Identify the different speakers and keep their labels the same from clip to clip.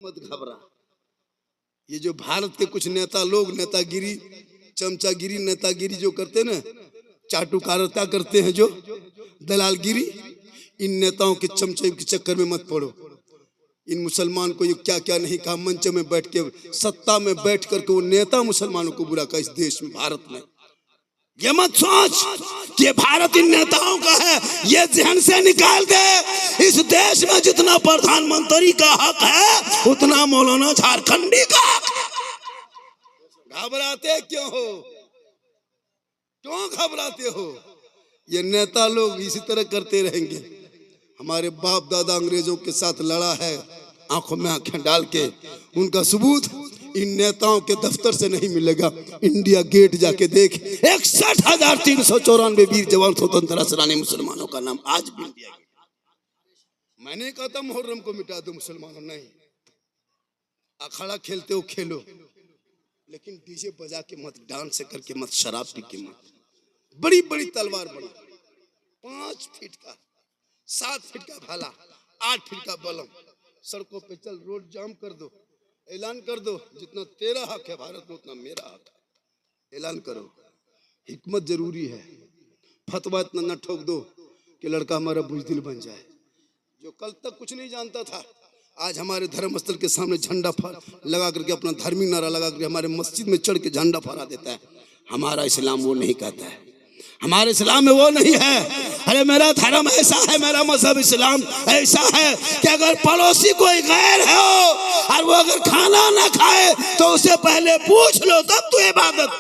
Speaker 1: मत घबरा। ये जो भारत के कुछ नेता लोग नेतागिरी चमचागिरी नेतागिरी जो करते ना, चाटुकारिता करते हैं, जो दलालगिरी, इन नेताओं के चमचे के चक्कर में मत पड़ो। इन मुसलमान को ये क्या क्या नहीं कहा, मंच में बैठ के सत्ता में बैठ करके वो नेता मुसलमानों को बुरा कहा इस देश में, भारत में। ये मत सोच कि भारत इन नेताओं का है, ये जहन से निकाल दे। इस देश में जितना प्रधानमंत्री का हक है उतना मौलाना झारखंडी का हक है। घबराते क्यों हो? क्यों घबराते हो? ये नेता लोग इसी तरह करते रहेंगे। हमारे बाप दादा अंग्रेजों के साथ लड़ा है, आंखों में आंखें डाल के। उनका सबूत इन नेताओं के दफ्तर से नहीं मिलेगा। इंडिया गेट जाके देख, 61,394 वीर जवान स्वतंत्रता सेनानी मुसलमानों का नाम आज भी इंडिया गेट। मैंने कहा था मुहर्रम को मिटा दो मुसलमानों, नहीं। अखाड़ा खेलते हो खेलो, लेकिन डीजे बजा के मत, डांस करके मत, शराब पी के मत। बड़ी बड़ी तलवार बना, 5 फीट का, 7 फीट का भाला, 8 फीट का बलम, सड़कों पे चल, रोड जाम कर दो, ऐलान कर दो जितना तेरा हक है भारत में उतना मेरा हक है, ऐलान करो। हिकमत जरूरी है। फतवा इतना न ठोक दो कि लड़का हमारा बुजदिल बन जाए। जो कल तक कुछ नहीं जानता था, आज हमारे धर्म स्थल के सामने झंडा लगा करके, अपना धार्मिक नारा लगा करके हमारे मस्जिद में चढ़ के झंडा फहरा देता है। हमारा इस्लाम वो नहीं कहता है, हमारे इस्लाम में वो नहीं है। अरे मेरा धर्म ऐसा है, मेरा मजहब इस्लाम ऐसा है कि अगर पड़ोसी कोई गैर है और वो अगर खाना ना खाए तो उसे पहले पूछ लो, तब तो इबादत।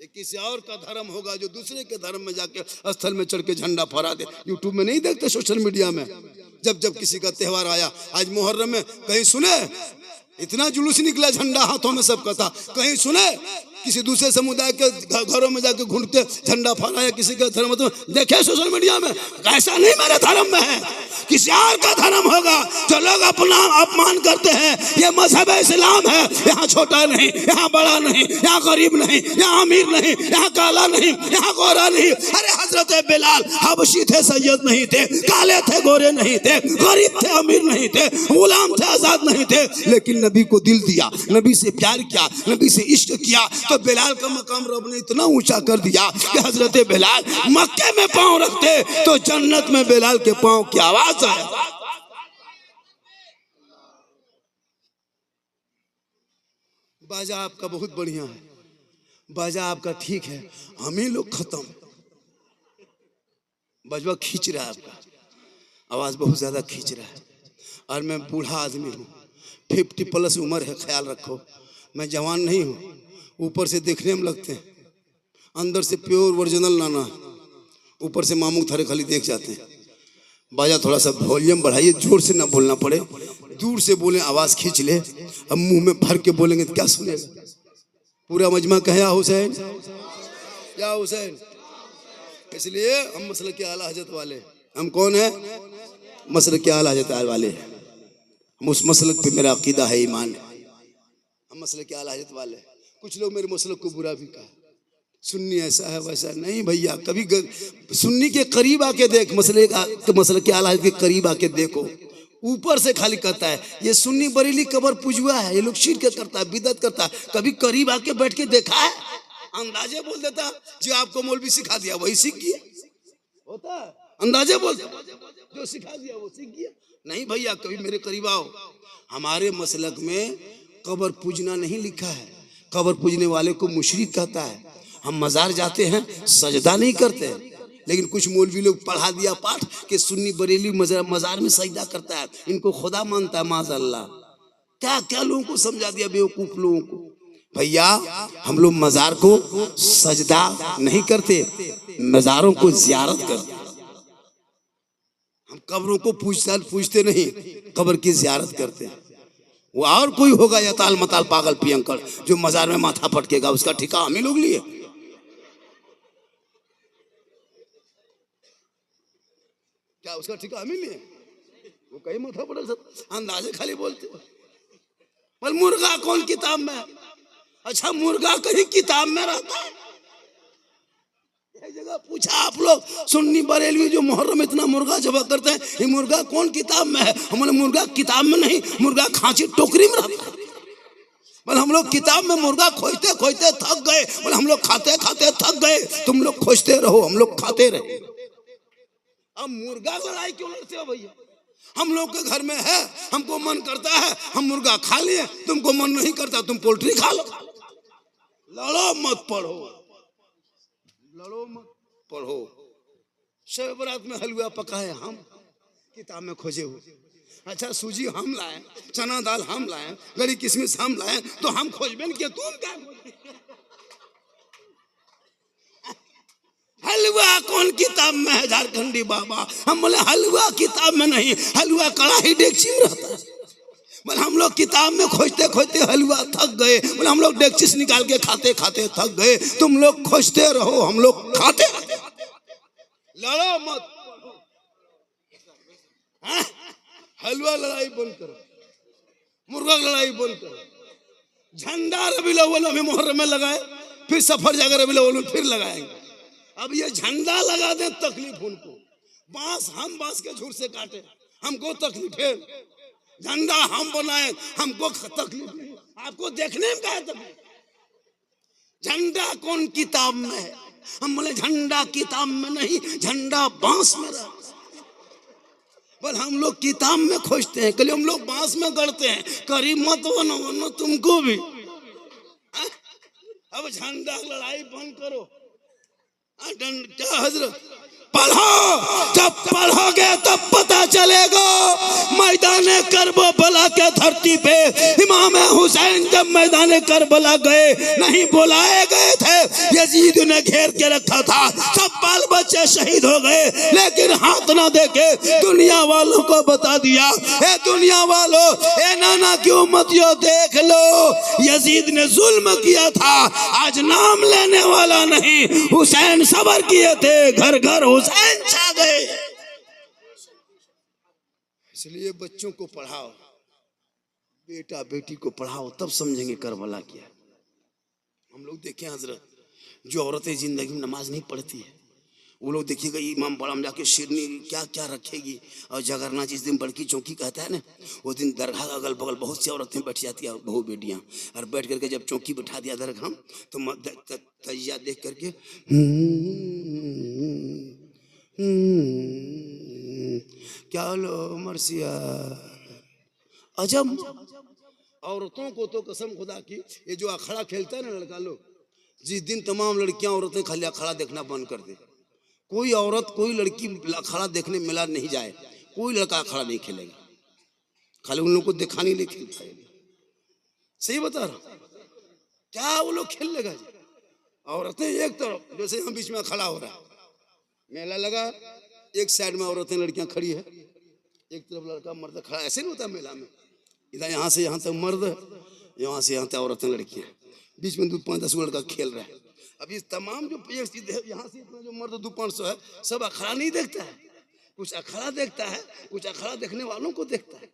Speaker 1: ये किसी और का धर्म होगा जो दूसरे के धर्म में जाके स्थल में चढ़ के झंडा फहरा दे। यूट्यूब में नहीं देखते, सोशल मीडिया में जब जब किसी का त्योहार आया, आज मुहर्रम में कहीं सुने इतना जुलूस निकला, झंडा हाथों में सबका था। कहीं सुने किसी दूसरे समुदाय के घरों में जाके घूम के झंडा फहराया किसी का धर्म? तो देखे सोशल मीडिया में, ऐसा नहीं मेरे धर्म में है, किसी और का धर्म होगा जो लोग अपना अपमान करते हैं। ये मजहब इस्लाम है, यहाँ छोटा नहीं, यहाँ बड़ा नहीं, यहाँ गरीब नहीं, यहाँ अमीर नहीं, यहाँ काला नहीं, यहाँ गोरा नहीं। अरे हजरत बिलाल हबशी थे, सैयद नहीं थे, काले थे, गोरे नहीं थे, गरीब थे, अमीर नहीं थे, गुलाम थे, आजाद नहीं थे, लेकिन नबी को दिल दिया, नबी से प्यार किया, नबी से इश्क किया, तो बिलाल का मकाम रब ने इतना ऊंचा कर दिया कि हजरत बिलाल मक्के में पांव रखते तो जन्नत में बिलाल के पांव की आवाज आए। बाजा आपका बहुत बढ़िया है, बाजा आपका ठीक है, हम ही लोग खत्म। बजवा खींच रहा है, आपका आवाज बहुत ज्यादा खींच रहा है। और मैं बूढ़ा आदमी हूँ, 50+ उम्र है, ख्याल रखो। मैं जवान नहीं हूँ। ऊपर से देखने में लगते हैं, अंदर से प्योर ओरिजिनल नाना, ऊपर से मामू थारे खाली देख जाते हैं। बाजा थोड़ा सा वॉल्यूम बढ़ाइए, जोर से ना बोलना पड़े, दूर से बोले, आवाज खींच ले। अब मुंह में भर के बोलेंगे तो क्या सुनेगा? पूरा मजमा कहे या हुसैन, या हुसैन। इसलिए हम मसलक के आला हजरत वाले। हम कौन है? मसलक के आला हजरत वाले। हम उस मसलक पे मेरा अकीदा है, ईमान है। हम मसलक के आला हजरत वाले। कुछ लोग मेरे मसलक को बुरा भी कहा, सुन्नी ऐसा है वैसा। नहीं भैया, कभी सुन्नी के करीब आके देख, मसलक के आला हजरत के करीब आके देखो। ऊपर से खाली कहता है ये सुन्नी बरेली कबर पुजवा है, ये लोग शिरक करता है, बिदअत करता है। कभी करीब आके बैठ के देखा है? अंदाजे बोल देता जो आपको मौलवी सिखा दिया वही सीख गया होता है। अंदाजे बोल जो सिखा दिया वो सीख गया। नहीं भैया, कभी मेरे करीब आओ। हमारे मसलक में कबर पूजना नहीं लिखा है, कबर पूजने वाले को मुशरिक कहता है। हम मजार जाते हैं, सजदा नहीं करते, लेकिन कुछ मौलवी लोग पढ़ा दिया पाठ कि सुन्नी बरेली मजार में सजदा करता है, इनको खुदा मानता है। माज़अल्लाह, क्या क्या लोगों को समझा दिया, बेवकूफ लोगों को। भैया, हम लोग मजार को सजदा नहीं करते, मजारों को जियारत करते। हम कब्रों को पूछते नहीं, कब्र की जियारत करते हैं। वो और कोई होगा या ताल मताल पागल पियंकर जो मजार में माथा पटकेगा, उसका ठिका हम ही लोग लिए। क्या उसका ठिका हम ही लिए? वो कहीं माथा पटक सकता, अंदाजे खाली बोलते। पर मुर्गा कौन किताब में? अच्छा, मुर्गा कहीं किताब में रहता है? एक जगह पूछा, आप लोग सुन्नी बरेलवी जो मुहर्रम में इतना मुर्गा जबा करते हैं, ये मुर्गा कौन किताब में है? हम बोले मुर्गा किताब में नहीं, मुर्गा खांची टोकरी में रहता है। बोले हम लोग किताब में मुर्गा खोजते खोजते थक गए। बोले हम लोग खाते खाते थक गए, तुम लोग खोजते रहो, हम लोग खाते रहे। अब मुर्गा लड़ाई क्यों लड़ते हो भैया? हम लोग के घर में है, हमको मन करता है हम मुर्गा खा लिए, तुमको मन नहीं करता तुम पोल्ट्री खा लो। लड़ो मत पढ़ो, लड़ो मत पढ़ो। शब बरात में हलवा पकाए हम, किताब में खोजे हो। अच्छा सूजी हम लाए, चना दाल हम लाए, गरी किशमिश हम लाए, तो हम खोजबे नहीं किया, तुम क्या हलवा कौन किताब में है? झारखंडी बाबा। हम बोले हलवा किताब में नहीं, हलवा कड़ाही डेगची में रहता है। बोले हम लोग किताब में खोजते खोजते हलवा थक गए। बोले हम लोग डेगची निकाल के खाते खाते थक गए, तुम लोग खोजते रहो, हम लोग खाते रहते। लड़ो मत, हलवा लड़ाई बंद करो, मुर्गा लड़ाई बंद करो। झंडा रबीउल अव्वल में मुहर्रम में लगाए, फिर सफर जाकर रबीउल अव्वल में फिर लगाएंगे। अब ये झंडा लगा दे तकलीफ उनको, बांस हम बांस के झूर से काटे हमको तकलीफ है, झंडा हम बनाए हमको तकलीफ नहीं, आपको देखने में क्या तकलीफ? झंडा कौन किताब में है? हम बोले झंडा किताब में नहीं, झंडा बांस में रहा। पर हम लोग किताब में खोजते हैं, कल हम लोग बांस में गढ़ते हैं। करीब मत बनो वरना तुमको भी। अब झंडा लड़ाई बंद करो। क्या हजरत पढ़ो, जब पढ़ोगे तब पता चलेगा। मैदान करबला के धरती पे इमाम हुसैन जब मैदान करबला गए, नहीं बुलाए गए थे, यजीद ने घेर के रखा था, सब बाल बच्चे शहीद हो गए, लेकिन हाथ ना देके दुनिया वालों को बता दिया, ए दुनिया वालों, ए नाना की उम्मतियों देख लो, यजीद ने जुल्म किया था, आज नाम लेने वाला नहीं, हुसैन सबर किए थे, घर घर हुसैन छा गए। इसलिए बच्चों को पढ़ाओ, बेटा बेटी को पढ़ाओ, तब समझेंगे करबला क्या। हम लोग देखें हजरत, जो औरतें जिंदगी में नमाज नहीं पढ़ती है, वो लोग देखिएगा इमाम बड़ा में जाके शेरनी क्या क्या रखेगी। और जगरना जिस दिन बड़की चौकी कहता है ना, उस दिन दरगाह अगल बगल बहुत सी औरतें बैठ जाती है, बहू बेटियां, और बैठ करके जब चौकी बैठा दिया दरगाह, तो तजिया देख करके क्या लो मरसिया। अजब औरतों को तो कसम खुदा की, ये जो अखाड़ा खेलता है ना लड़का लोग, जिस दिन तमाम लड़कियां औरतें खाली अखाड़ा देखना बंद कर दे, कोई औरत कोई लड़की अखाड़ा देखने मिला नहीं जाए, कोई लड़का अखाड़ा नहीं खेलेगा, खाली उन लोग को दिखाने लिए खेलता है। सही बता रहा, क्या वो लोग खेल लेगा? औरतें एक तरफ, जैसे हम बीच में खड़ा हो रहा है, मेला लगा, एक साइड में औरतें लड़कियां खड़ी है, एक तरफ लड़का मर्द खड़ा, ऐसे नहीं होता मेला में, इधर यहाँ से यहाँ तक मर्द, यहाँ से यहाँ तक औरतें लड़कियां, बीच में 2-5-10 लड़का खेल रहा है। अब ये तमाम जो यहाँ से इतना जो मर्द 200-500 है, सब अखाड़ा नहीं देखता है, कुछ अखाड़ा देखता है, कुछ अखाड़ा देखने वालों को देखता है।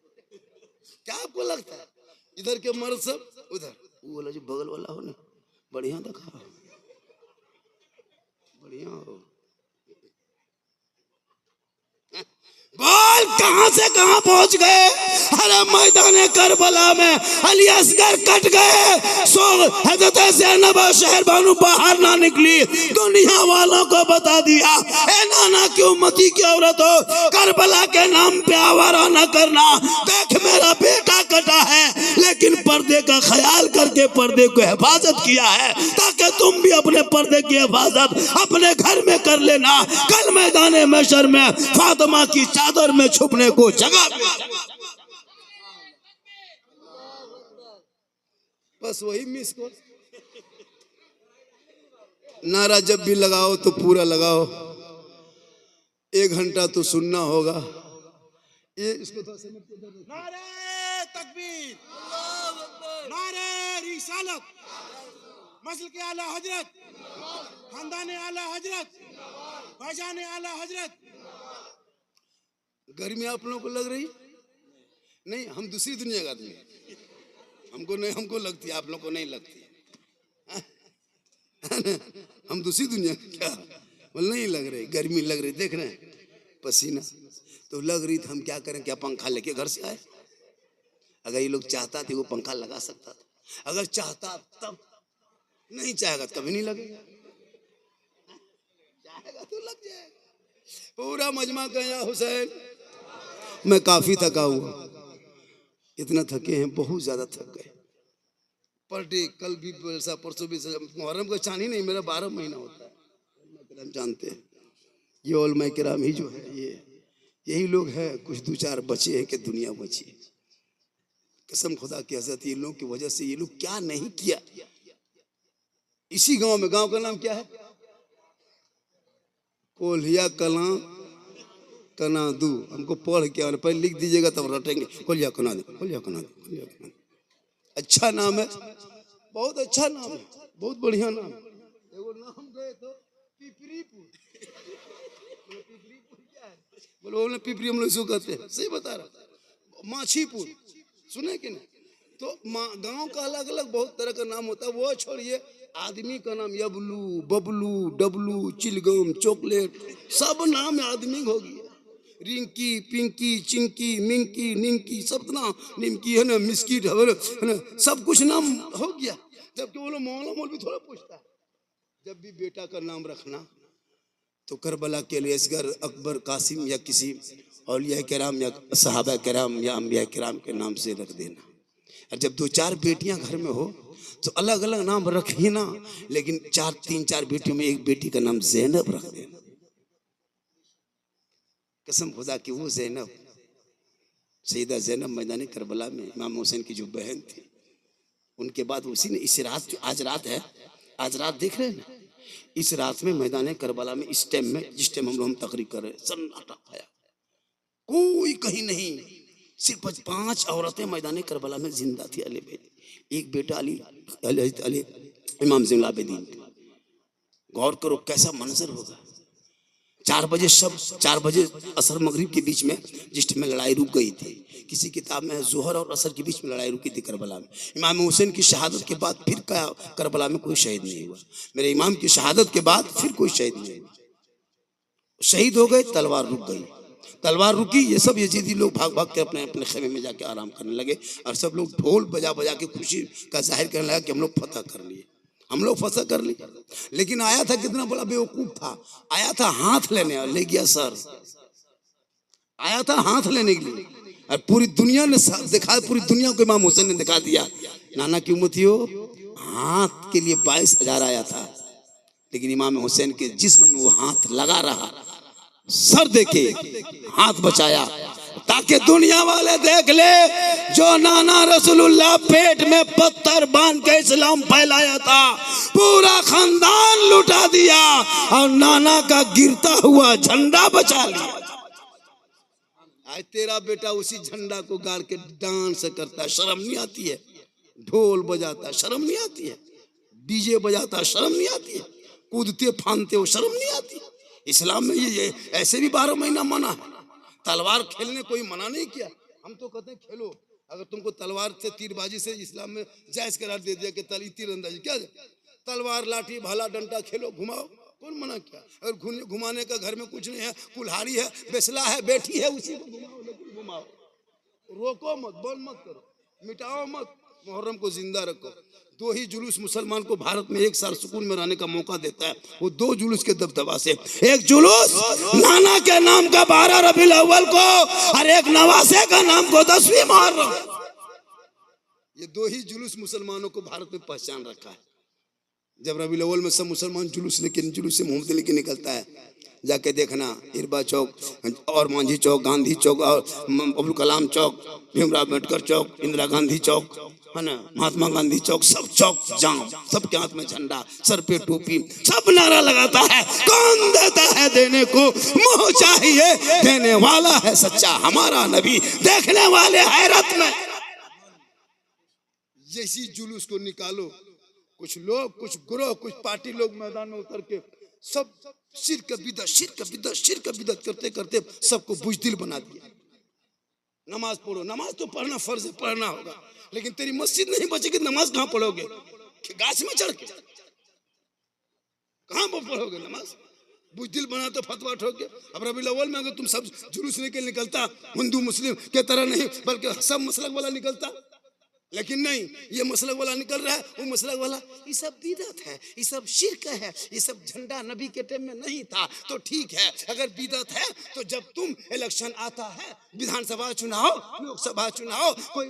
Speaker 1: क्या आपको लगता है इधर के मर्द सब उधर, वो वाला जो बगल वाला हो ना, बढ़िया दिखा, बढ़िया हो, बोल कहां से कहां पहुंच गए। अरे मैदान करबला में अली असगर कट गए, सो हजरत ज़ैनब शहर बानू बाहर ना निकली, दुनिया वालों को बता दिया, ए नाना की उम्मती की औरत हो, करबला के नाम पे आवारा न करना, देख मेरा बेटा कटा है, लेकिन पर्दे का ख्याल करके पर्दे को हिफाजत किया है, ताकि तुम भी अपने पर्दे की हिफाजत अपने घर में कर लेना, कल मैदान महशर में फातिमा की चादर में छुपने को जगह। बस वही मिस को नारा जब भी लगाओ तो पूरा लगाओ, 1 घंटा तो सुनना होगा। ये इसको तो
Speaker 2: नारे तकबीर, नारे रिसालत, मसल के आला हजरत, खानदान आला हजरत, भाईजान आला हजरत।
Speaker 1: गर्मी आप लोगों को लग रही नहीं? हम दूसरी दुनिया का आदमी, हमको नहीं, हमको लगती है, आप लोगों को नहीं लगती। हम दूसरी दुनिया क्या, बोल नहीं लग रही, गर्मी लग रही, देख रहे हैं पसीना तो लग रही थी। हम क्या करें, क्या पंखा लेके घर से आए? अगर ये लोग चाहता थे वो पंखा लगा सकता था, अगर चाहता तब। नहीं चाहेगा तो कभी नहीं लगेगा, चाहेगा तो लग जाएगा। पूरा मजमा गया हुसैन। मैं काफी थका हुआ, इतना थके हैं, बहुत ज्यादा थक गए। पर डे कल भी वैसा, परसों भी। मुहर्रम का चांद ही नहीं, मेरा 12 महीना होता है। हम जानते हैं ये ओलमा किराम ही जो है, ये यही लोग हैं, कुछ दो चार बचे हैं कि दुनिया बची है। कसम खुदा की, हजरत ये लोग की वजह से ये लोग क्या नहीं किया। इसी गांव में, गांव का नाम क्या है? कोल्हिया कला कनादू। हमको पढ़ के और पहले लिख दीजिएगा तब रटेंगे। कोल्हिया कनादू, कोल्हिया कनादू, कोल्हिया कनादू। अच्छा नाम है, बहुत अच्छा नाम है, बहुत बढ़िया नाम है। एगो नाम गए तो पिपरीपुर। पिपरीपुर क्या है? बोलो पिपरी हम लोग इसको कहते हैं, सही बता रहा। माछीपुर सुने कि नहीं? तो गांव का अलग अलग बहुत तरह का नाम होता है। वो छोड़िए, आदमी का नाम यबलू, बबलू, डबलू, चिलगम, चॉकलेट, सब नाम आदमी हो गया। रिंकी, पिंकी, चिंकी, मिंकी, निंकी, सब नाम, निमकी है ना, मिस्की है ना, सब कुछ नाम हो गया। जबकि वो लोग मौला मौलवी थोड़ा पूछता है। जब भी बेटा का नाम रखना तो करबला के लिए असगर, अकबर, कासिम या किसी औलिया किराम या सहाबा किराम या अंबिया किराम के नाम से रख देना। और जब दो चार बेटियां घर में हो तो अलग अलग नाम रखी ना, लेकिन तीन चार बेटियों में एक बेटी का नाम ज़ैनब रख देना। कसम खुदा की, वो ज़ैनब, सईदा ज़ैनब मैदान करबला में इमाम हुसैन की जो बहन थी, उनके बाद उसी ने इस रात, जो आज रात है, आज रात देख रहे हैं ना, इस रात में मैदान करबला में, इस टाइम में, जिस टाइम हम लोग तकरीर कर रहे, सन्नाटा आया, कोई कहीं नहीं, सिर्फ 5 औरतें मैदान करबला में जिंदा थी। अली बेटी, एक बेटा अली इमाम ज़ैनुल आबिदीन। गौर करो कैसा मंजर होगा। 4 बजे, सब 4 बजे असर मगरिब के बीच में, जिस टाइम में लड़ाई रुक गई थी, किसी किताब में जोहर और असर के बीच में लड़ाई रुकी थी करबला में। इमाम हुसैन की शहादत के बाद फिर करबला में कोई शहीद नहीं हुआ। मेरे इमाम की शहादत के बाद फिर कोई शहीद नहीं हुआ। शहीद हो गए, तलवार रुक गई, तलवार रुकी, ये सब यजीदी लोग भाग भाग के अपने अपने खेमे में जाके आराम करने लगे। और सब लोग ढोल बजा बजा के खुशी का जाहिर करने लगा कि हम लोग फतह कर लिए, हम लोग फतह कर लिए। लेकिन आया था, कितना बड़ा बेवकूफ था, आया था हाथ लेने और ले गया सर, आया था हाथ लेने के लिए। और पूरी दुनिया ने दिखा, पूरी दुनिया को इमाम हुसैन ने दिखा दिया। नाना की उम्र थी, वो हाथ के लिए 22,000 आया था, लेकिन इमाम हुसैन के जिस्म में वो हाथ लगा रहा, सर देके हाथ बचाया, ताकि दुनिया वाले देख ले, जो नाना रसूलुल्लाह पेट में पत्थर बांध के इस्लाम फैलाया था, पूरा खानदान लुटा दिया और नाना का गिरता हुआ झंडा बचा लिया। आज तेरा बेटा उसी झंडा को गाड़ के डांस करता है, शर्म नहीं आती है? ढोल बजाता, शर्म नहीं आती है? डीजे बजाता, शर्म नहीं आती है? कूदते फानते हो, शर्म नहीं आती? इस्लाम में ये ऐसे भी 12 महीना मना है। तलवार खेलने कोई मना नहीं किया। हम तो कहते हैं खेलो, अगर तुमको तलवार से तीरबाजी से इस्लाम में जायज करार दे दिया कि तीरंदाजी, क्या तलवार, लाठी, भाला, डंडा खेलो, घुमाओ, कौन मना किया? अगर घुमाने का घर में कुछ नहीं है, कुल्हाड़ी है, बेसला है, बैठी है, उसी को घुमाओ, लेकिन घुमाओ, रोको मत, बंद मत करो, मिटाओ मत, मुहर्रम को जिंदा रखो। 2 ही जुलूस मुसलमान को भारत में 1 साल सुकून में रहने का मौका देता है, वो 2 जुलूस के दबदबा से। एक जुलूस नाना के नाम का 12 रबीउल अव्वल को, और एक नवासे का नाम को 10वीं मुहर्रम। ये 2 ही जुलूस मुसलमानों को भारत में पहचान रखा है। जब रबीउल अव्वल में सब मुसलमान जुलूस से मोहम्मद लेके निकलता है, जाके देखना, इरबा चौक और मांझी चौक, गांधी चौक और अब्दुल कलाम चौक, भीमराव अम्बेडकर चौक, इंदिरा गांधी चौक, है ना, महात्मा गांधी चौक, सब चौक जाम, सबके हाथ में झंडा, सर पे टोपी, सब नारा लगाता है, कौन देता है देने को, मुंह चाहिए देने वाला है सच्चा हमारा नबी, देखने वाले हैरत में। जैसी जुलूस को निकालो, कुछ लोग, कुछ ग्रोह, कुछ पार्टी लोग मैदान में उतर के सब शिर्क बिदअत करते करते सबको बुज़दिल बना दिया। नमाज पढ़ो, नमाज तो पढ़ना फर्ज है, पढ़ना होगा, लेकिन तेरी मस्जिद नहीं बचेगी, नमाज कहाँ पढ़ोगे? गाछ में चढ़ के कहाँ पर पढ़ोगे नमाज? बुजदिल बना तो फतवा ठोक के। अब रबीउल अव्वल में अगर तुम सब जुलूस लेके निकलता, हिंदू मुस्लिम के तरह नहीं बल्कि सब मसलक वाला निकलता, लेकिन नहीं, ये मसलक वाला निकल रहा है, वो मसलक वाला। ये सब बिदअत है, ये सब शिर्क है, ये सब झंडा नबी के टाइम में नहीं था। तो ठीक है, अगर बिदअत है तो जब तुम इलेक्शन आता है, विधानसभा चुनाव, लोकसभा चुनाव, कोई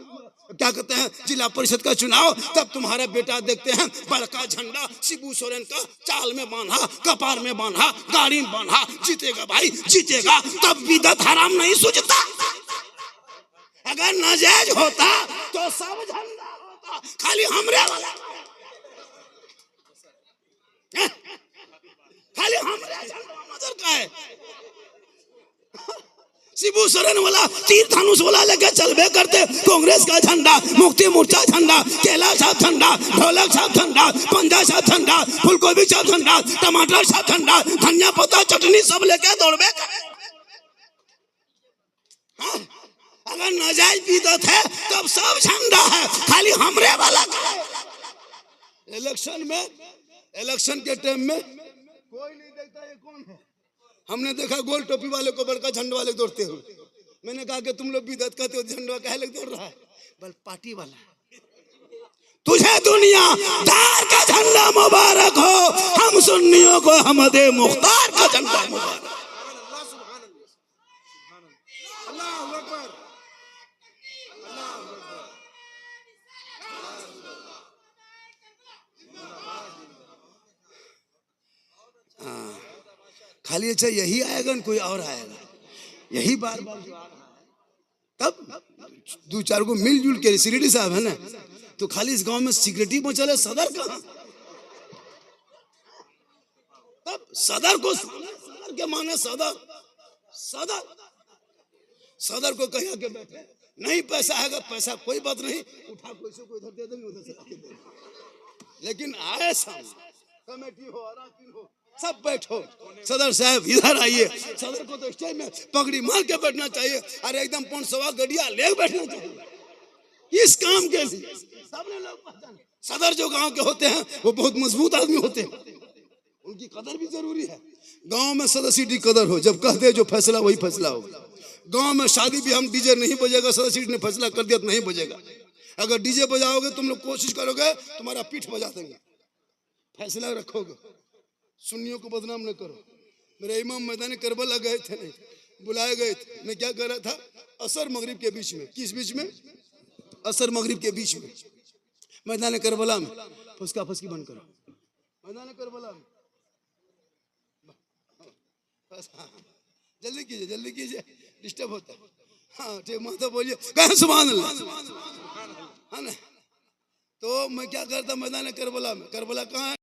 Speaker 1: क्या कहते हैं जिला परिषद का चुनाव, तब तुम्हारा बेटा देखते हैं बड़का झंडा शिबू सोरेन का चाल में बांधा, कपार में बांधा, गाड़ी में बांधा, जीतेगा भाई जीतेगा। तब बिदअत हराम नहीं सूझता। अगर नाजायज होता तो सब झंडा होता, खाली हमरे वाला, खाली हमरे झंडा मदर का है। शिबू सोरेन वाला तीर धनुष वाला लेके चलबे करते, कांग्रेस का झंडा, मुक्ति मोर्चा झंडा, केला छाप झंडा, ढोलक छाप झंडा, पंजा छाप झंडा, फूलगोभी छाप झंडा, टमाटर छाप झंडा, धनिया पत्ता चटनी सब लेके दौड़बे करे। अगर नाजायज बिदअत है तब सब झंडा है, खाली हमरे वाला का। इलेक्शन में, इलेक्शन के टाइम में कोई नहीं देखता ये कौन है। हमने देखा गोल टोपी वाले को बड़का झंडा वाले दौड़ते हुए। मैंने कहा कि तुम लोग बिदअत करते हो, झंडा काहे लग दौड़ रहा है? बल पार्टी वाला। तुझे दुनिया दार का झंडा मुबारक हो, हम सुन्नियों को हमदे मुख्तार का झंडा मुबारक। खाली अच्छा यही आएगा न कोई और आएगा, यही बार बार जो आ रहा है। तब दो चार को मिलजुल के सिक्योरिटी साहब है ना, तो खाली इस गांव में सिक्योरिटी पहुंचा, सदर कहाँ? तब सदर को, सदर के माने सदर, सदर, सदर को कहीं आके बैठे, नहीं पैसा आएगा, पैसा कोई बात नहीं, उठा कोई से कोई इधर दे देंगे, उधर से आके दे देंगे। लेकिन आए सामने कमेटी हो, अराकीन हो, सब बैठो, सदर साहब इधर आइए। सदर को तो स्टेज में पगड़ी मार के बैठना चाहिए, अरे एकदम 500 गड्डिया ले बैठना चाहिए इस काम के लिए। सबने लोग पहचाने सदर जो गांव के होते हैं वो बहुत मजबूत आदमी होते हैं, उनकी कदर भी जरूरी है। गांव में सदस्य की कदर हो, जब कह दे जो फैसला वही फैसला होगा। गांव में शादी भी हम डीजे नहीं बजेगा, सदस्य ने फैसला कर दिया तो नहीं बजेगा। अगर डीजे बजाओगे तुम लोग कोशिश करोगे तुम्हारा पीठ बजा देंगे, फैसला रखोगे। सुन्नियों को बदनाम न करो। मेरे इमाम मैदान करबला गए थे, नहीं बुलाए गए थे, मैं क्या कर रहा था, असर मगरिब के बीच में, किस बीच में, असर मगरिब के बीच में मैदान करबला में फुसका फुसकी बंद करो, मैदान करबला में जल्दी कीजिए, जल्दी कीजिए, डिस्टर्ब होता है। हाँ ठीक, माता बोलिए कहें सुभान अल्लाह, है ना। तो मैं क्या करता मैदान करबला में, करबला कहाँ है?